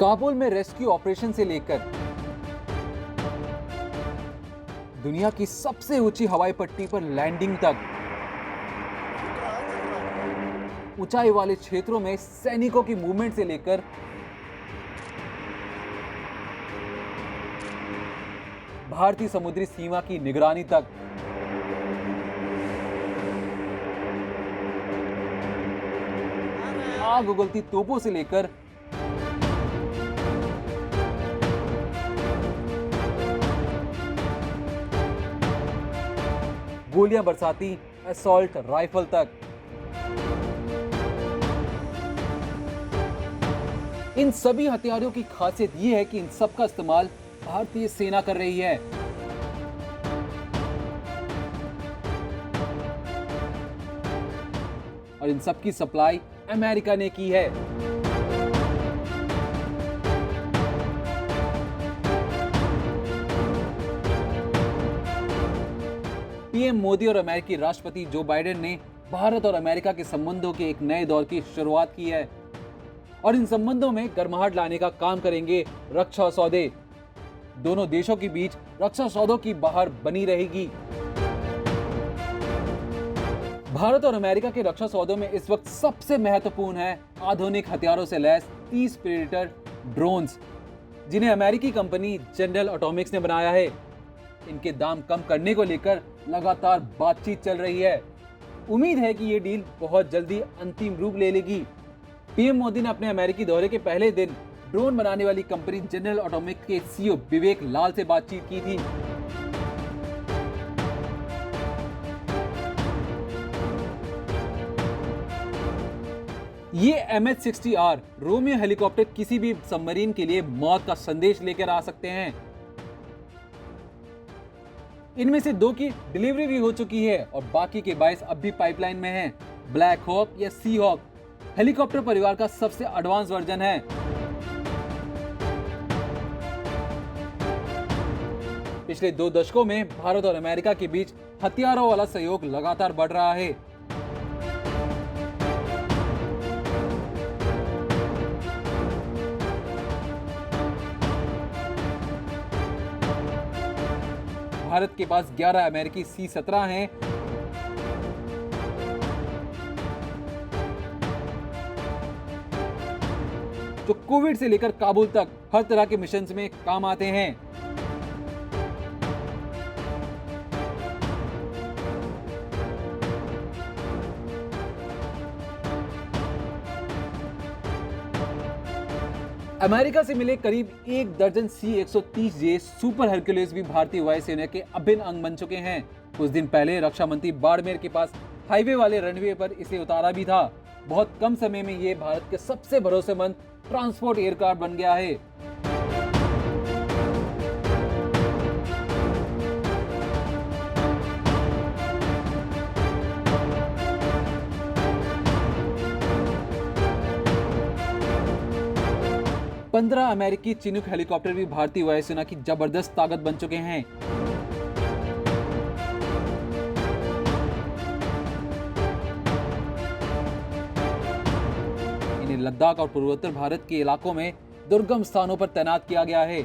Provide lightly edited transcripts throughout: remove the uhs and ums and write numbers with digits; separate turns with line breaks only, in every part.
काबुल में rescue operation से लेकर दुनिया की सबसे ऊंची हवाई पट्टी पर लैंडिंग तक, ऊंचाई वाले क्षेत्रों में सैनिकों की मूवमेंट से लेकर भारतीय समुद्री सीमा की निगरानी तक, आग उगलती तोपों से लेकर गोलियां बरसाती असॉल्ट राइफल तक, इन सभी हथियारों की खासियत यह है कि इन सब का इस्तेमाल भारतीय सेना कर रही है। और इन सब की सप्लाई अमेरिका ने की है। पीएम मोदी और अमेरिकी राष्ट्रपति जो बाइडेन ने भारत और अमेरिका के संबंधों के एक नए दौर की शुरुआत की है और इन संबंधों में गर्माहट लाने का काम करेंगे रक्षा सौदे। दोनों देशों के बीच रक्षा सौदों की बहार बनी रहेगी। भारत और अमेरिका के रक्षा सौदों में इस वक्त सबसे महत्वपूर्ण है आधुनिक हथियारों से लैस 30 प्रेडेटर ड्रोन्स, जिन्हें अमेरिकी कंपनी जनरल एटॉमिक्स ने बनाया है। इनके दाम कम करने को लेकर लगातार बातचीत चल रही है। उम्मीद है कि ये डील बहुत जल्दी अंतिम रूप ले लेगी। पीएम मोदी ने अपने अमेरिकी दौरे के पहले दिन ड्रोन बनाने वाली कंपनी जनरल एटॉमिक्स के सीईओ विवेक लाल से बातचीत की थी। ये MH-60R रोमियो हेलीकॉप्टर किसी भी सबमरीन के लिए मौत का संदेश लेकर आ सकते हैं। इनमें से 2 की डिलीवरी भी हो चुकी है और बाकी के 22 अब भी पाइपलाइन में हैं। ब्लैक हॉक या सी हॉक हेलीकॉप्टर परिवार का सबसे एडवांस वर्जन है। पिछले 2 दशकों में भारत और अमेरिका के बीच हथियारों वाला सहयोग लगातार बढ़ रहा है। भारत के पास 11 अमेरिकी C-17 हैं। जो कोविड से लेकर काबुल तक हर तरह के मिशंस में काम आते हैं। अमेरिका से मिले करीब 1 दर्जन C-130J सुपर हरक्यूलिस भी भारतीय वायुसेना के अभिन्न अंग बन चुके हैं। कुछ दिन पहले रक्षा मंत्री बाड़मेर के पास हाईवे वाले रनवे पर इसे उतारा भी था। बहुत कम समय में ये भारत के सबसे भरोसेमंद ट्रांसपोर्ट एयरक्राफ्ट बन गया है। पंद्रह अमेरिकी चिनूक हेलीकॉप्टर भी भारतीय वायुसेना की जबरदस्त ताकत बन चुके हैं। इन्हें लद्दाख और पूर्वोत्तर भारत के इलाकों में दुर्गम स्थानों पर तैनात किया गया है।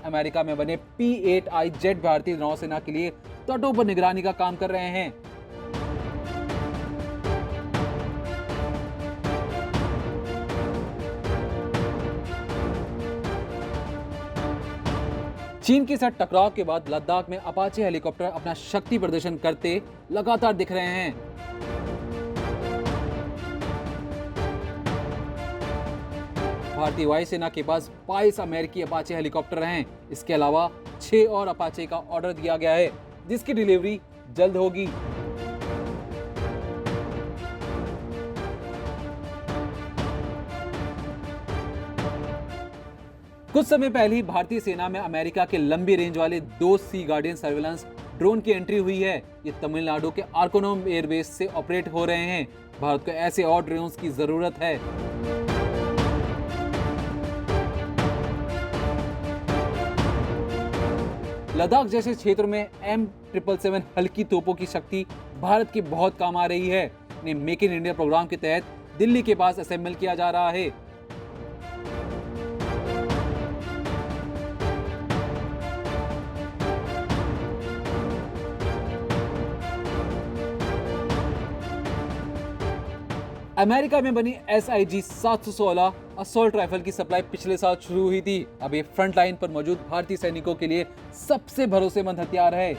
अमेरिका में बने P-8I जेट भारतीय नौसेना के लिए तटों पर निगरानी का काम कर रहे हैं। चीन के साथ टकराव के बाद लद्दाख में अपाचे हेलीकॉप्टर अपना शक्ति प्रदर्शन करते लगातार दिख रहे हैं। भारतीय वायुसेना के पास 22 अमेरिकी अपाचे हेलीकॉप्टर हैं। इसके अलावा 6 और अपाचे का ऑर्डर दिया गया है, जिसकी डिलीवरी जल्द होगी। कुछ समय पहले ही भारतीय सेना में अमेरिका के लंबी रेंज वाले 2 सी गार्डियन सर्विलांस ड्रोन की एंट्री हुई है। ये तमिलनाडु के आर्कोनम एयरबेस से ऑपरेट हो रहे हैं। भारत को ऐसे और ड्रोन्स की जरूरत है। लद्दाख जैसे क्षेत्र में M777 हल्की तोपों की शक्ति भारत के बहुत काम आ रही है। इन्हें मेक इन इंडिया प्रोग्राम के तहत दिल्ली के पास असेंबल किया जा रहा है। अमेरिका में बनी SIG 716 असॉल्ट राइफल की सप्लाई पिछले साल शुरू हुई थी। अब ये फ्रंट लाइन पर मौजूद भारतीय सैनिकों के लिए सबसे भरोसेमंद हथियार है।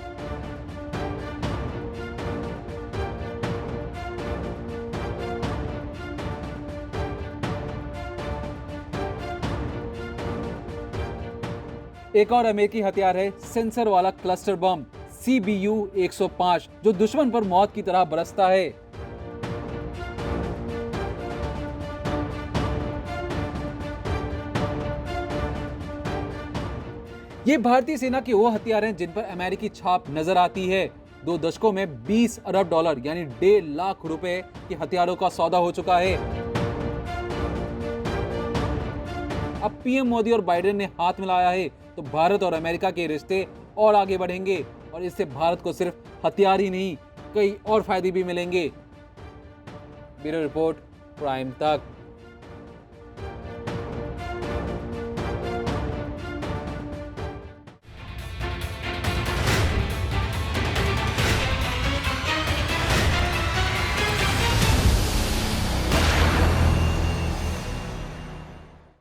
एक और अमेरिकी हथियार है सेंसर वाला क्लस्टर बम CBU 105, जो दुश्मन पर मौत की तरह बरसता है। ये भारतीय सेना के वो हथियार हैं जिन पर अमेरिकी छाप नजर आती है। 2 दशकों में $20 अरब यानी 1.5 लाख रुपए के हथियारों का सौदा हो चुका है। अब PM मोदी और बाइडेन ने हाथ मिलाया है तो भारत और अमेरिका के रिश्ते और आगे बढ़ेंगे और इससे भारत को सिर्फ हथियार ही नहीं, कई और फायदे भी मिलेंगे। ब्यूरो रिपोर्ट, प्राइम तक।